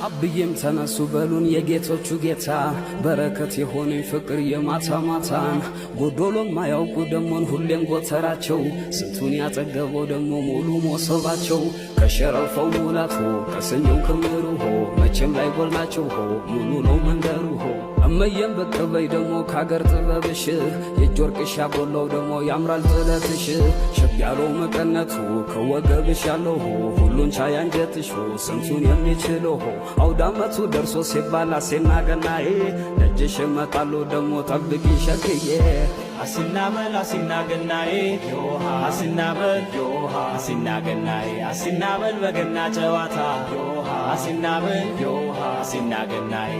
አብዬም ተነሱ በሉን የጌቶቹ ጌታ በረከት የሆነኝ ፍቅር የማታ ማታን ጎዶሎም ማያውቁ ደሞን ሁሌም ጎተራቸው ስንቱን ያጠገበው ደሞ ሙሉ ሞሰባቸው ከሸረፈው ሙላቱ ከሰኞው ክምሩ ሆ መቼም ላይ ጎልናቸው ሆ ሙሉ ነው መንደሩ ሆ እመየም በቀበይ ደሞ ካገር ጥበብሽ የእጅ ወርቅሽ ያጎላው ደሞ ያምራል ጥለትሽ ሸብ ያለው መቀነቱ ከወገብሽ ያለው ሆ ሁሉን ቻይ አንጀትሽ ሆ ስንቱን የሚችለው ሆ አውዳመቱ ደርሶ ሲባል አሴና ገናዬ ደጅሽ መጣሉ ደሞ ጠብቂ ሸክዬ አሲናበል አሲናገናዬ ዮሃ አሲናበል ዮሃ አሲናገናዬ አሲናበል በገና ጨዋታ ዮሃ አሲናበል ዮሃ አሲናገናዬ